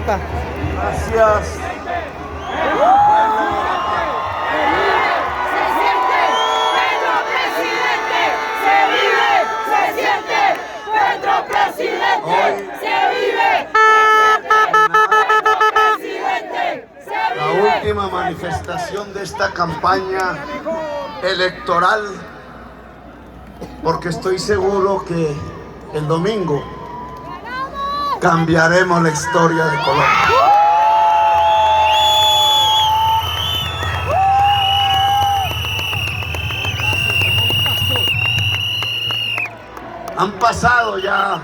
boca. Gracias. La última manifestación de esta campaña electoral, porque estoy seguro que el domingo cambiaremos la historia de Colombia. Han pasado ya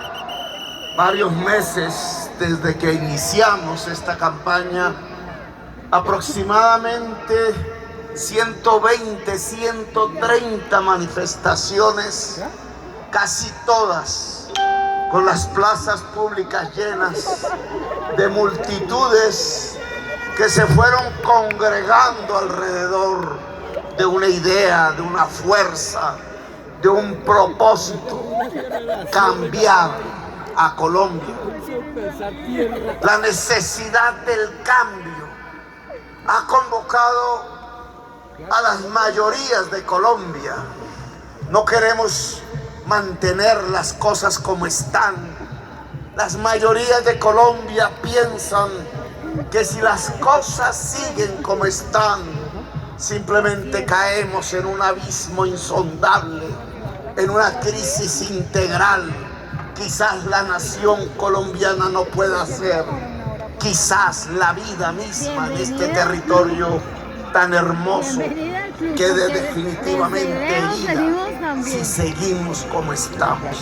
varios meses desde que iniciamos esta campaña, aproximadamente 120, 130 manifestaciones, casi todas con las plazas públicas llenas de multitudes que se fueron congregando alrededor de una idea, de una fuerza, de un propósito: cambiar a Colombia. La necesidad del cambio ha convocado a las mayorías de Colombia. No queremos mantener las cosas como están. Las mayorías de Colombia piensan que si las cosas siguen como están, simplemente caemos en un abismo insondable, en una crisis integral. Quizás la nación colombiana no pueda ser, quizás la vida misma de este territorio tan hermoso quede definitivamente herida si seguimos como estamos.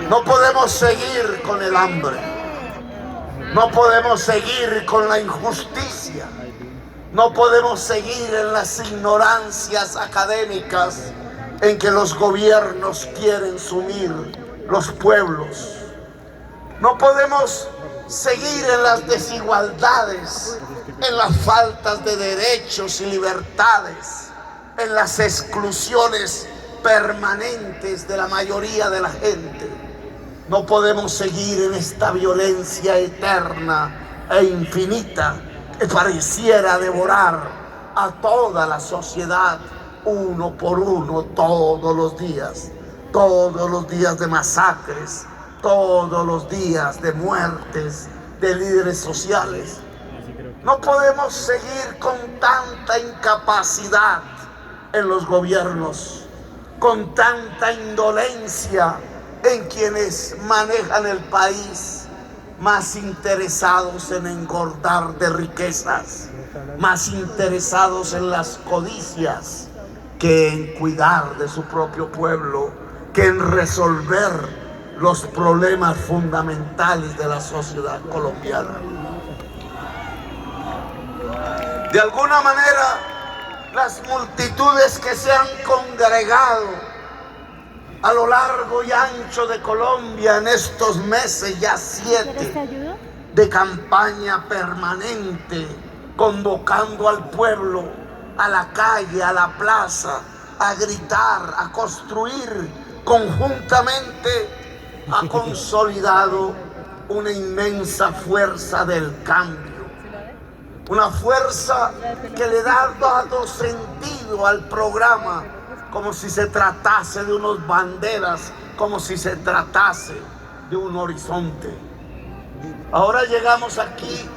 No podemos seguir con el hambre, no podemos seguir con la injusticia, no podemos seguir en las ignorancias académicas en que los gobiernos quieren sumir los pueblos. No podemos seguir en las desigualdades, en las faltas de derechos y libertades, en las exclusiones permanentes de la mayoría de la gente. No podemos seguir en esta violencia eterna e infinita que pareciera devorar a toda la sociedad uno por uno todos los días de masacres, todos los días de muertes de líderes sociales. No podemos seguir con tanta incapacidad en los gobiernos, con tanta indolencia en quienes manejan el país, más interesados en engordar de riquezas, más interesados en las codicias que en cuidar de su propio pueblo, que en resolver los problemas fundamentales de la sociedad colombiana. De alguna manera, las multitudes que se han congregado a lo largo y ancho de Colombia en estos meses, ya 7, de campaña permanente, convocando al pueblo a la calle, a la plaza, a gritar, a construir conjuntamente, ha consolidado una inmensa fuerza del cambio. Una fuerza que le ha dado sentido al programa, como si se tratase de unas banderas, como si se tratase de un horizonte. Ahora llegamos aquí,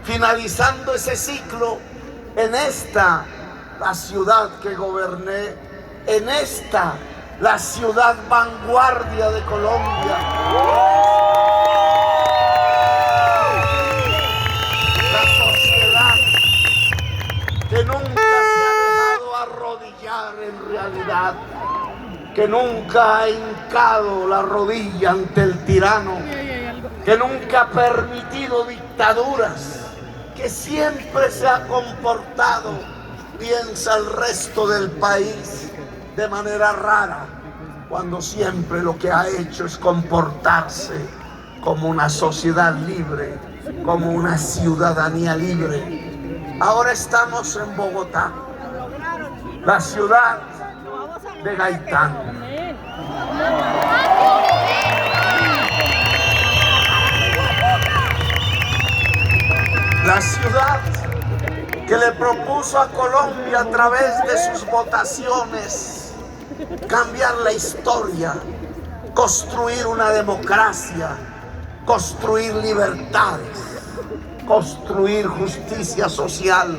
finalizando ese ciclo, en esta, la ciudad que goberné, en esta, la ciudad vanguardia de Colombia. Que nunca se ha dejado arrodillar en realidad, que nunca ha hincado la rodilla ante el tirano, que nunca ha permitido dictaduras, que siempre se ha comportado, piensa el resto del país, de manera rara, cuando siempre lo que ha hecho es comportarse como una sociedad libre, como una ciudadanía libre. Ahora estamos en Bogotá, la ciudad de Gaitán. La ciudad que le propuso a Colombia a través de sus votaciones cambiar la historia, construir una democracia, construir libertades, construir justicia social,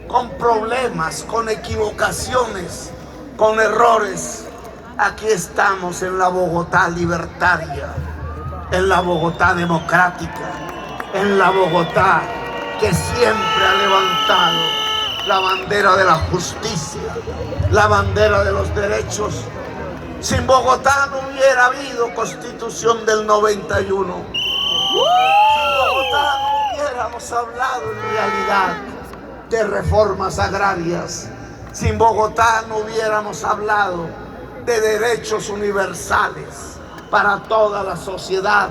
con problemas, con equivocaciones, con errores. Aquí estamos en la Bogotá libertaria, en la Bogotá democrática, en la Bogotá que siempre ha levantado la bandera de la justicia, la bandera de los derechos. Sin Bogotá no hubiera habido Constitución del 91. Sin Bogotá no hubiéramos hablado en realidad de reformas agrarias. Sin Bogotá no hubiéramos hablado de derechos universales para toda la sociedad.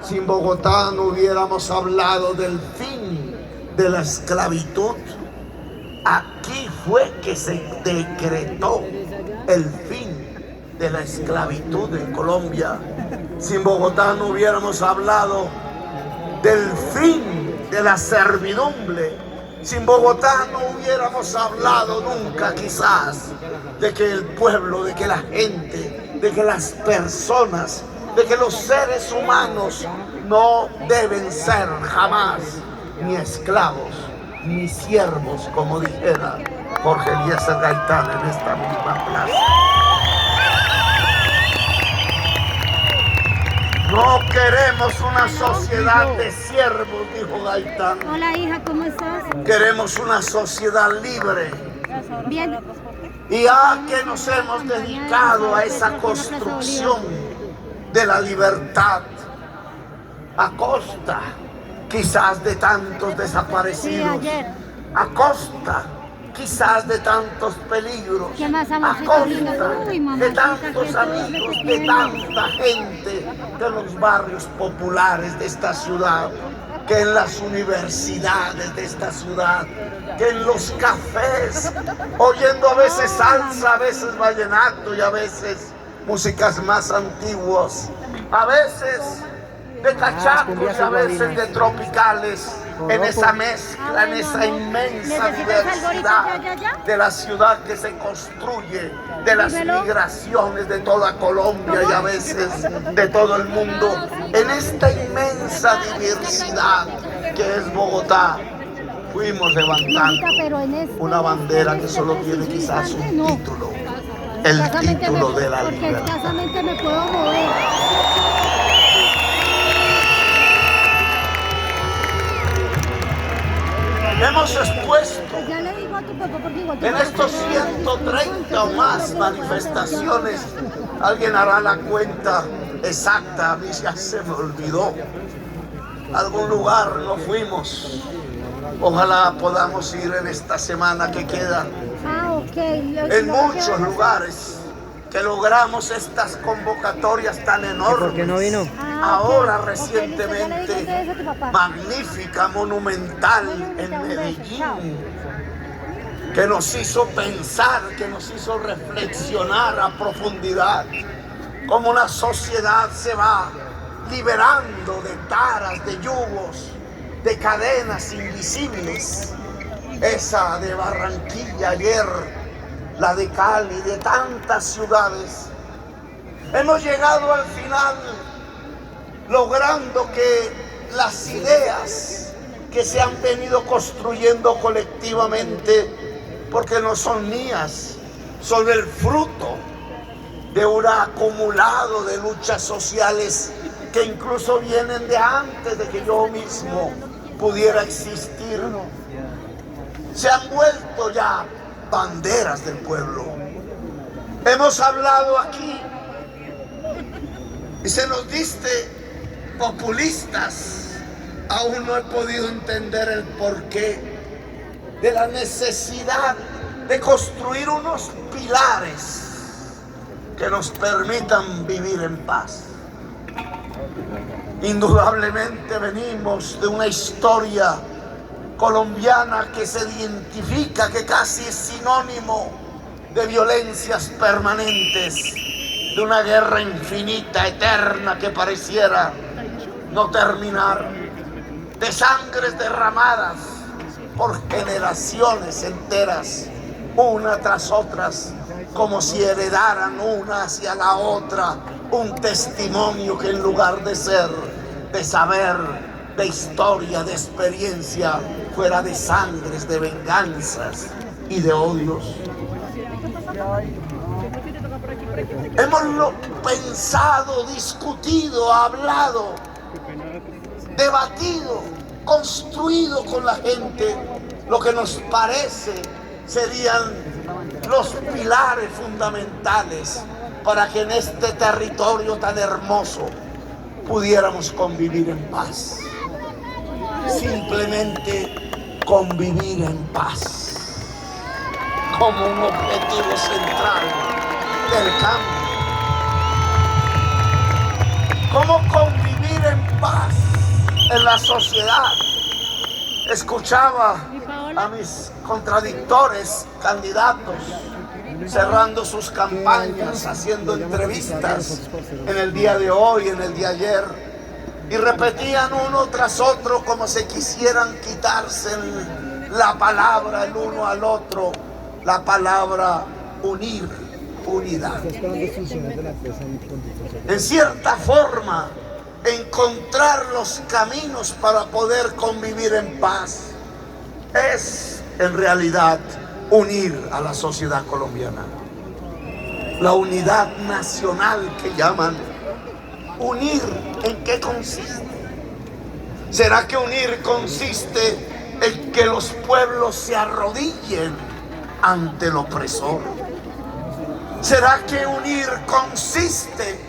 Sin Bogotá no hubiéramos hablado del fin de la esclavitud. Aquí fue que se decretó el fin de la esclavitud en Colombia. Sin Bogotá no hubiéramos hablado del fin de la servidumbre. Sin Bogotá no hubiéramos hablado nunca quizás de que el pueblo, de que la gente, de que las personas, de que los seres humanos no deben ser jamás ni esclavos ni siervos, como dijera Jorge Eliezer Gaitán en esta misma plaza. No queremos una sociedad de siervos, dijo Gaitán. Hola hija, ¿cómo estás? Queremos una sociedad libre. Bien. Y ya que nos hemos dedicado a esa construcción de la libertad, a costa quizás de tantos desaparecidos, a costa quizás de tantos peligros, a costa de tantos amigos, de tanta gente de los barrios populares de esta ciudad, que en las universidades de esta ciudad, que en los cafés, oyendo a veces salsa, a veces vallenato y a veces músicas más antiguas, a veces de cachacos y a veces de tropicales, en esa mezcla, en esa inmensa diversidad de la ciudad que se construye, de las migraciones de toda Colombia y a veces de todo el mundo, en esta inmensa diversidad que es Bogotá, fuimos levantando una bandera que solo tiene quizás un título, el título de la libertad. Porque escasamente me puedo mover. Hemos expuesto Ya le digo a tu papá porque igual en estos 130 o más manifestaciones, alguien hará la cuenta exacta, a mí ya se me olvidó. Algún lugar no fuimos. Ojalá podamos ir en esta semana que queda. Ah, ok. En muchos lugares que logramos estas convocatorias tan enormes. ¿Por qué no vino? Ahora recientemente, magnífica, monumental en Medellín, que nos hizo pensar, que nos hizo reflexionar a profundidad cómo una sociedad se va liberando de taras, de yugos, de cadenas invisibles. Esa de Barranquilla ayer, la de Cali, de tantas ciudades. Hemos llegado al final logrando que las ideas que se han venido construyendo colectivamente, porque no son mías, son el fruto de un acumulado de luchas sociales que incluso vienen de antes de que yo mismo pudiera existir, se han vuelto ya banderas del pueblo. Hemos hablado aquí y se nos dice populistas. Aún no he podido entender el porqué de la necesidad de construir unos pilares que nos permitan vivir en paz. Indudablemente venimos de una historia colombiana que se identifica, que casi es sinónimo de violencias permanentes, de una guerra infinita, eterna, que pareciera no terminar. de sangres derramadas por generaciones enteras, una tras otras, como si heredaran una hacia la otra un testimonio que en lugar de ser de saber, de historia, de experiencia, fuera de sangres, de venganzas y de odios. Hemos pensado, discutido, hablado, debatido, construido con la gente lo que nos parece serían los pilares fundamentales para que en este territorio tan hermoso pudiéramos convivir en paz. Simplemente convivir en paz como un objetivo central del cambio. ¿Cómo convivir en paz en la sociedad? Escuchaba a mis contradictores candidatos cerrando sus campañas, haciendo entrevistas en el día de hoy, en el día de ayer, y repetían uno tras otro como si quisieran quitarse la palabra el uno al otro, la palabra unir, unidad. En cierta forma, encontrar los caminos para poder convivir en paz es en realidad unir a la sociedad colombiana. La unidad nacional que llaman. ¿Unir en qué consiste? ¿Será que unir consiste en que los pueblos se arrodillen ante el opresor? ¿Será que unir consiste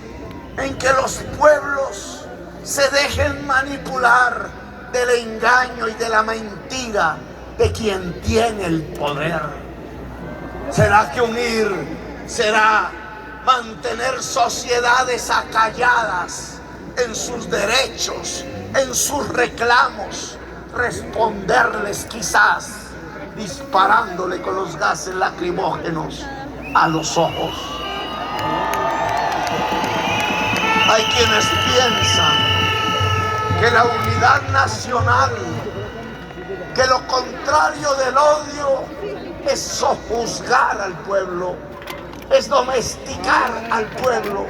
en que los pueblos se dejen manipular del engaño y de la mentira de quien tiene el poder? ¿Será que unir será mantener sociedades acalladas en sus derechos, en sus reclamos, responderles quizás disparándole con los gases lacrimógenos a los ojos? Hay quienes piensan que la unidad nacional, que lo contrario del odio es sojuzgar al pueblo, es domesticar al pueblo,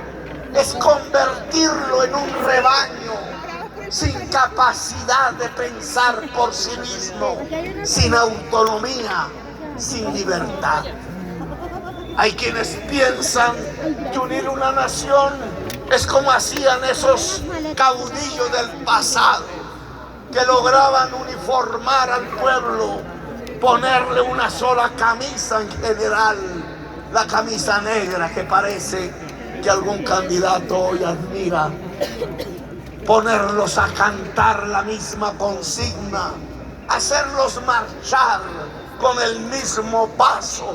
es convertirlo en un rebaño sin capacidad de pensar por sí mismo, sin autonomía, sin libertad. Hay quienes piensan que unir una nación es como hacían esos caudillos del pasado, que lograban uniformar al pueblo, ponerle una sola camisa en general, la camisa negra que parece que algún candidato hoy admira, ponerlos a cantar la misma consigna, hacerlos marchar con el mismo paso,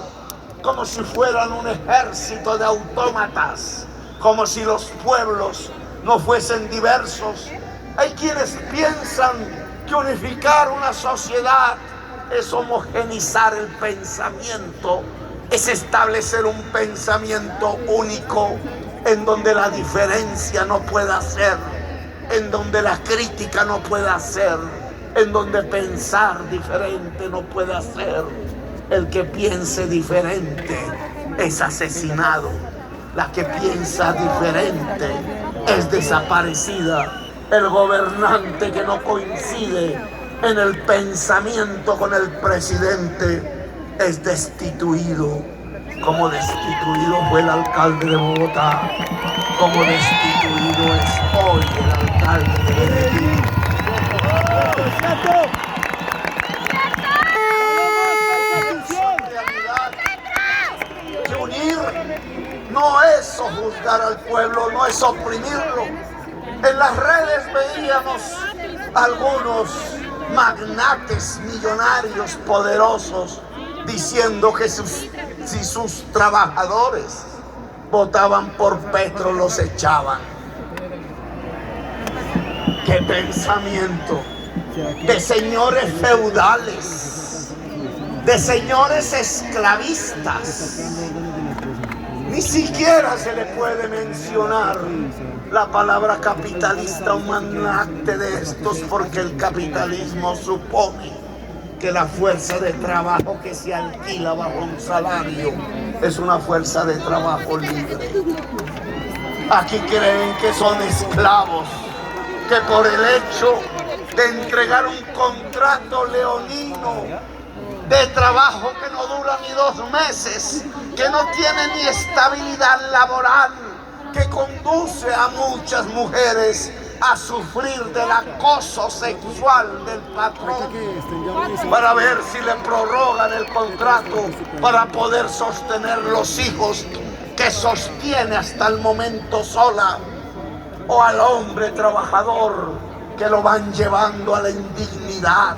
como si fueran un ejército de autómatas, como si los pueblos no fuesen diversos. Hay quienes piensan que unificar una sociedad es homogenizar el pensamiento, es establecer un pensamiento único en donde la diferencia no pueda ser, en donde la crítica no pueda ser, en donde pensar diferente no pueda ser. El que piense diferente es asesinado. La que piensa diferente es desaparecida. El gobernante que no coincide en el pensamiento con el presidente es destituido, como destituido fue el alcalde de Bogotá, como destituido es hoy el alcalde de Medellín. Que unir no es sojuzgar al pueblo, no es oprimirlo. En las redes veíamos algunos magnates millonarios poderosos diciendo que si sus trabajadores votaban por Petro los echaban. ¡Qué pensamiento! De señores feudales, de señores esclavistas. Ni siquiera se le puede mencionar la palabra capitalista, un magnate de estos, porque el capitalismo supone que la fuerza de trabajo que se alquila bajo un salario es una fuerza de trabajo libre. Aquí creen que son esclavos, que por el hecho de entregar un contrato leonino de trabajo que no dura ni 2 meses, que no tiene ni estabilidad laboral, que conduce a muchas mujeres a sufrir del acoso sexual del patrón, para ver si le prorrogan el contrato para poder sostener los hijos que sostiene hasta el momento sola, o al hombre trabajador que lo van llevando a la indignidad,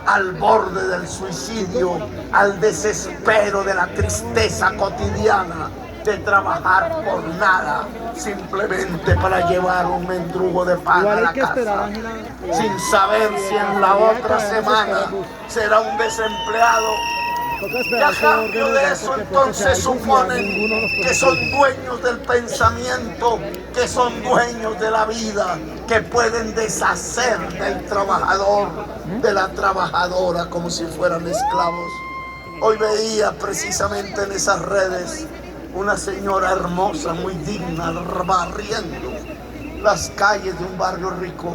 al borde del suicidio, al desespero de la tristeza cotidiana de trabajar por nada, simplemente para llevar un mendrugo de pan a la casa, sin saber si en la otra semana será un desempleado. Y a cambio de eso entonces suponen que son dueños del pensamiento, que son dueños de la vida, que pueden deshacer del trabajador, de la trabajadora, como si fueran esclavos. Hoy veía precisamente en esas redes una señora hermosa, muy digna, barriendo las calles de un barrio rico,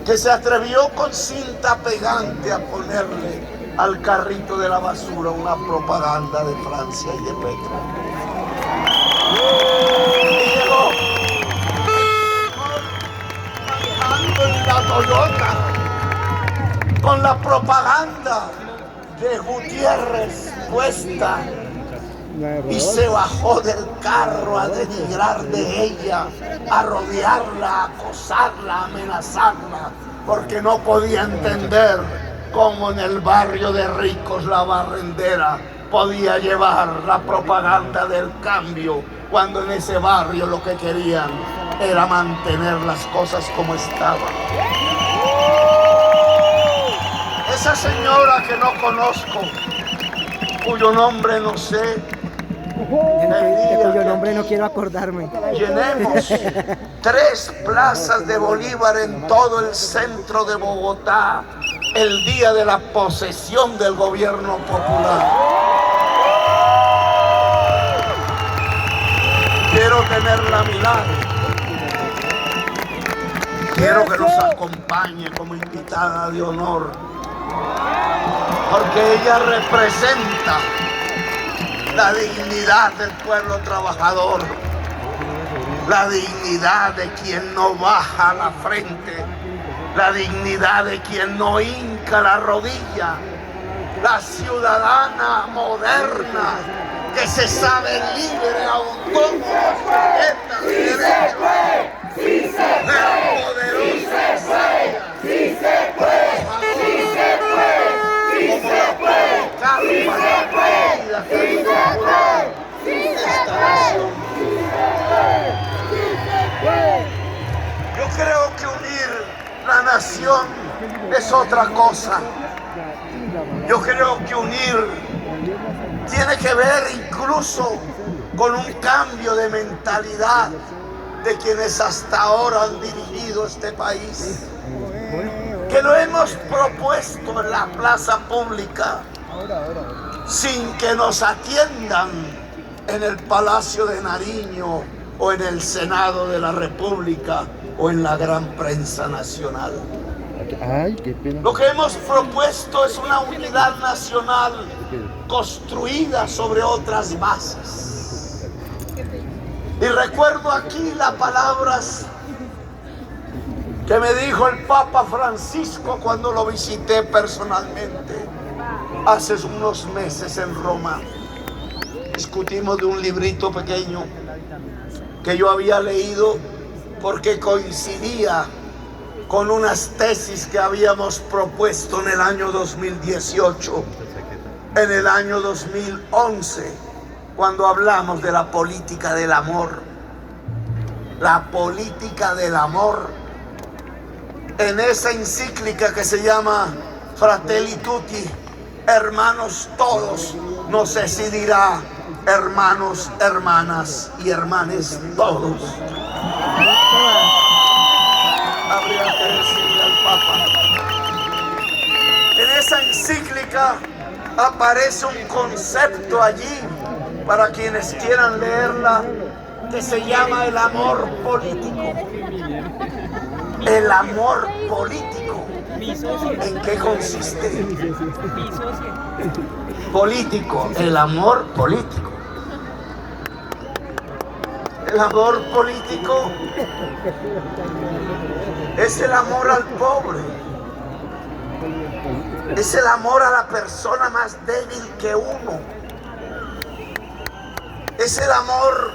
que se atrevió con cinta pegante a ponerle al carrito de la basura una propaganda de Francia y de Petro. Y llegó manejando en la Toyota con la propaganda de Gutiérrez puesta, y se bajó del carro a denigrar de ella, a rodearla, a acosarla, a amenazarla, porque no podía entender cómo en el barrio de ricos la barrendera podía llevar la propaganda del cambio, cuando en ese barrio lo que querían era mantener las cosas como estaban. Esa señora que no conozco, cuyo nombre no sé, de cuyo nombre no quiero acordarme. llenemos 3 plazas de Bolívar en todo el centro de Bogotá el día de la posesión del gobierno popular. Quiero tenerla a mi lado. Quiero que nos acompañe como invitada de honor, porque ella representa la dignidad del pueblo trabajador, la dignidad de quien no baja la frente, la dignidad de quien no hinca la rodilla, la ciudadana moderna que se sabe libre, autónoma, sujeta de derechos, la poderosa Sí se puede, sí se puede, sí se puede, sí se puede, sí se puede, sí se puede. Yo creo que unir la nación es otra cosa. Yo creo que unir tiene que ver incluso con un cambio de mentalidad de quienes hasta ahora han dirigido este país, que lo hemos propuesto en la plaza pública sin que nos atiendan en el Palacio de Nariño o en el Senado de la República o en la gran prensa nacional. Ay, qué pena. Lo que hemos propuesto es una unidad nacional construida sobre otras bases. Y recuerdo aquí las palabras que me dijo el Papa Francisco cuando lo visité personalmente hace unos meses en Roma. Discutimos de un librito pequeño que yo había leído porque coincidía con unas tesis que habíamos propuesto en el año 2018, en el año 2011, cuando hablamos de la política del amor. La política del amor, en esa encíclica que se llama Fratelli Tutti, hermanos todos, no sé si dirá hermanos, hermanas y hermanes todos. Habría que decirle al Papa. En esa encíclica aparece un concepto allí, para quienes quieran leerla, que se llama el amor político. El amor político. ¿En qué consiste? Político, el amor político. El amor político es el amor al pobre. Es el amor a la persona más débil que uno. Es el amor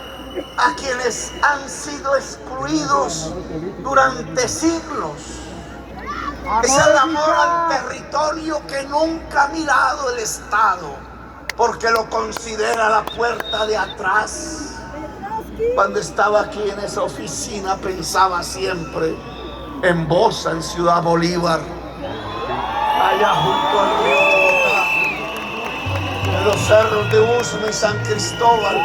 a quienes han sido excluidos durante siglos. Es el amor al territorio que nunca ha mirado el Estado, porque lo considera la puerta de atrás. Cuando estaba aquí en esa oficina pensaba siempre en Bosa, en Ciudad Bolívar, allá junto al río Bogotá, en los cerros de Usme y San Cristóbal.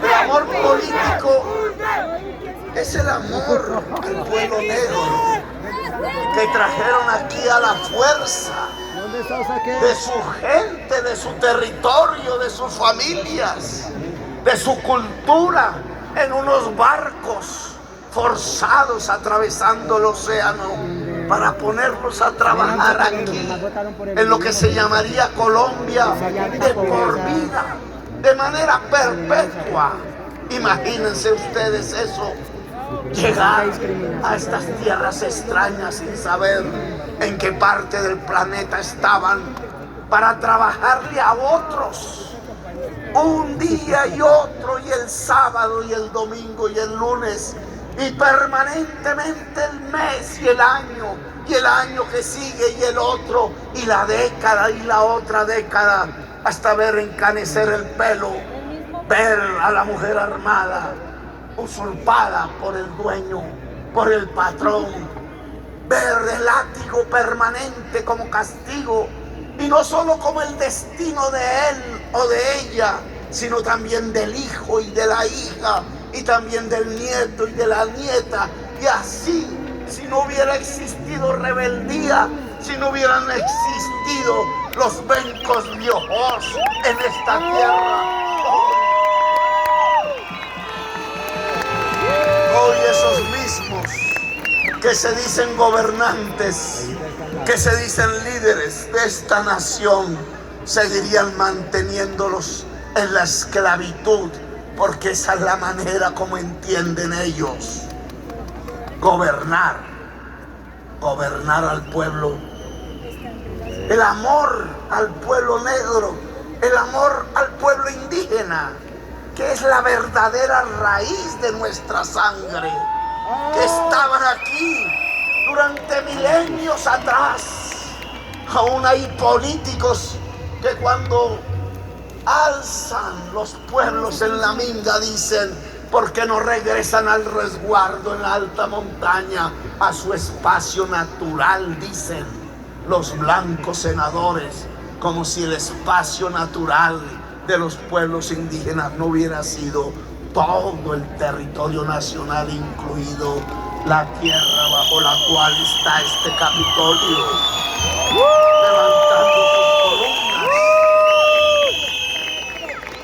El amor político es el amor al pueblo negro que trajeron aquí a la fuerza de su gente, de su territorio, de sus familias, de su cultura, en unos barcos forzados atravesando el océano para ponerlos a trabajar aquí en lo que se llamaría Colombia de por vida, de manera perpetua. Imagínense ustedes eso, llegar a estas tierras extrañas sin saber en qué parte del planeta estaban, para trabajarle a otros un día y otro, y el sábado y el domingo y el lunes, y permanentemente el mes y el año que sigue y el otro, y la década y la otra década, hasta ver encanecer el pelo, ver a la mujer armada, usurpada por el dueño, por el patrón, ver el látigo permanente como castigo, y no solo como el destino de él o de ella, sino también del hijo y de la hija, y también del nieto y de la nieta. Y así, si no hubiera existido rebeldía, si no hubieran existido los vencos viejos en esta tierra, hoy esos mismos que se dicen gobernantes, que se dicen líderes de esta nación, seguirían manteniéndolos en la esclavitud, porque esa es la manera como entienden ellos gobernar al pueblo. El amor al pueblo negro, el amor al pueblo indígena, que es la verdadera raíz de nuestra sangre, que estaban aquí durante milenios atrás. Aún hay políticos que cuando alzan los pueblos en la minga dicen: ¿por qué no regresan al resguardo en la alta montaña, a su espacio natural? Dicen los blancos senadores, como si el espacio natural de los pueblos indígenas no hubiera sido todo el territorio nacional, incluido la tierra bajo la cual está este Capitolio, levantando sus columnas.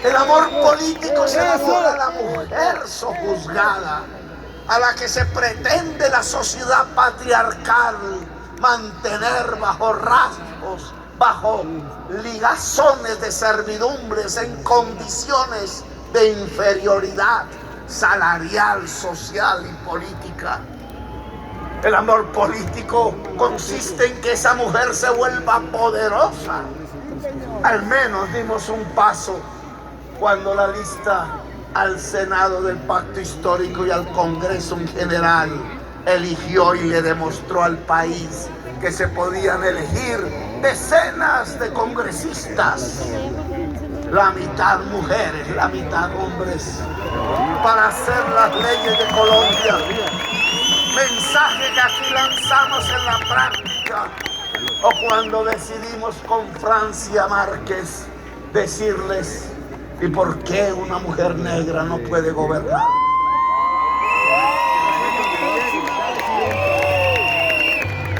El amor político es el amor a la mujer sojuzgada, a la que se pretende la sociedad patriarcal mantener bajo rasgos, bajo ligazones de servidumbres, en condiciones de inferioridad salarial, social y política. El amor político consiste en que esa mujer se vuelva poderosa. Al menos dimos un paso cuando la lista al Senado del Pacto Histórico y al Congreso en general eligió y le demostró al país que se podían elegir decenas de congresistas, la mitad mujeres, la mitad hombres, para hacer las leyes de Colombia. mensaje que aquí lanzamos en la práctica, o cuando decidimos con Francia Márquez decirles: ¿y por qué una mujer negra no puede gobernar?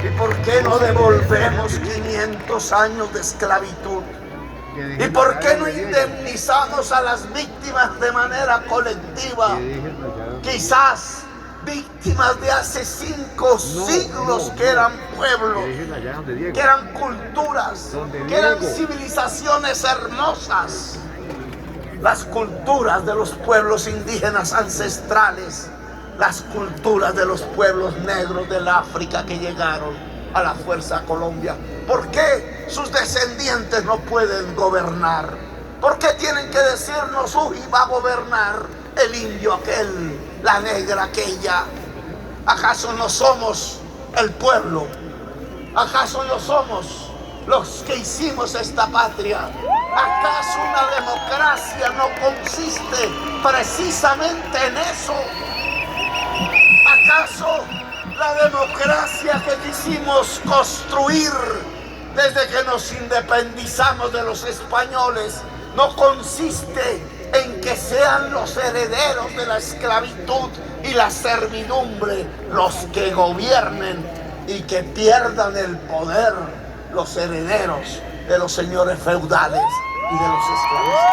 ¿Y por qué no devolvemos 500 años de esclavitud? ¿Y por qué no indemnizamos a las víctimas de manera colectiva? Quizás víctimas de hace 5 siglos, que eran pueblos, que eran culturas, que eran civilizaciones hermosas. Las culturas de los pueblos indígenas ancestrales, las culturas de los pueblos negros del África que llegaron a la Fuerza Colombia. ¿Por qué sus descendientes no pueden gobernar? ¿Por qué tienen que decirnos: uy, va a gobernar el indio aquel, la negra aquella? ¿Acaso no somos el pueblo? ¿Acaso no somos los que hicimos esta patria? ¿Acaso una democracia no consiste precisamente en eso? ¿Acaso la democracia que quisimos construir desde que nos independizamos de los españoles no consiste en que sean los herederos de la esclavitud y la servidumbre los que gobiernen y que pierdan el poder los herederos de los señores feudales y de los esclavistas?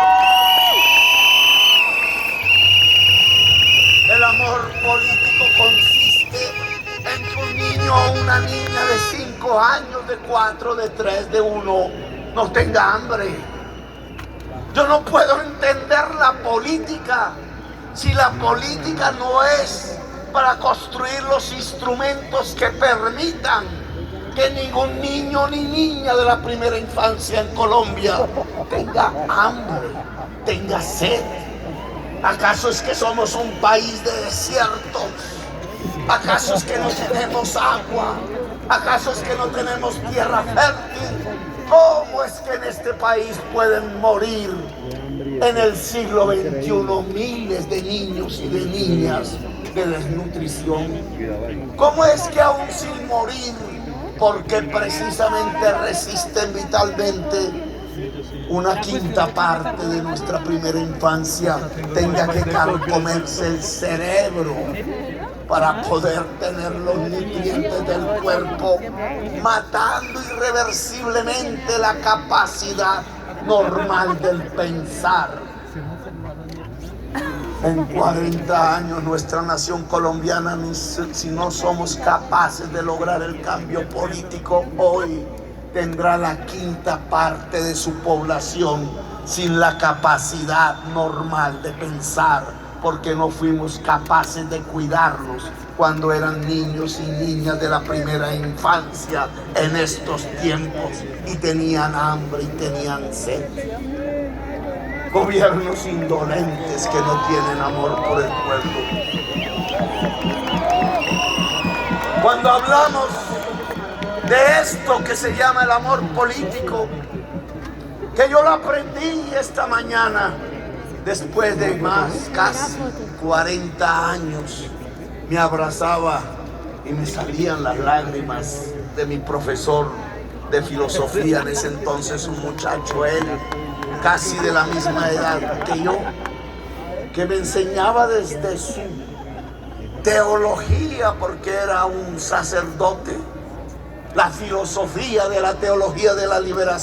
El amor político consiste en que un niño o una niña de 5 años, de 4, de 3, de 1 no tenga hambre. Yo no puedo entender la política si la política no es para construir los instrumentos que permitan que ningún niño ni niña de la primera infancia en Colombia tenga hambre, tenga sed. ¿Acaso es que somos un país de desiertos? ¿Acaso es que no tenemos agua? ¿Acaso es que no tenemos tierra fértil? ¿Cómo es que en este país pueden morir en el siglo XXI miles de niños y de niñas de desnutrición? ¿Cómo es que aún sin morir, porque precisamente resisten vitalmente, una quinta parte de nuestra primera infancia tenga que carcomerse el cerebro para poder tener los nutrientes del cuerpo, matando irreversiblemente la capacidad normal del pensar? En 40 años nuestra nación colombiana, si no somos capaces de lograr el cambio político hoy, tendrá la quinta parte de su población sin la capacidad normal de pensar, porque no fuimos capaces de cuidarlos cuando eran niños y niñas de la primera infancia en estos tiempos y tenían hambre y tenían sed. Gobiernos indolentes que no tienen amor por el pueblo. Cuando hablamos de esto que se llama el amor político, que yo lo aprendí esta mañana, después de casi 40 años, me abrazaba y me salían las lágrimas de mi profesor de filosofía en ese entonces, un muchacho, él casi de la misma edad que yo, que me enseñaba desde su teología, porque era un sacerdote, la filosofía de la teología de la liberación.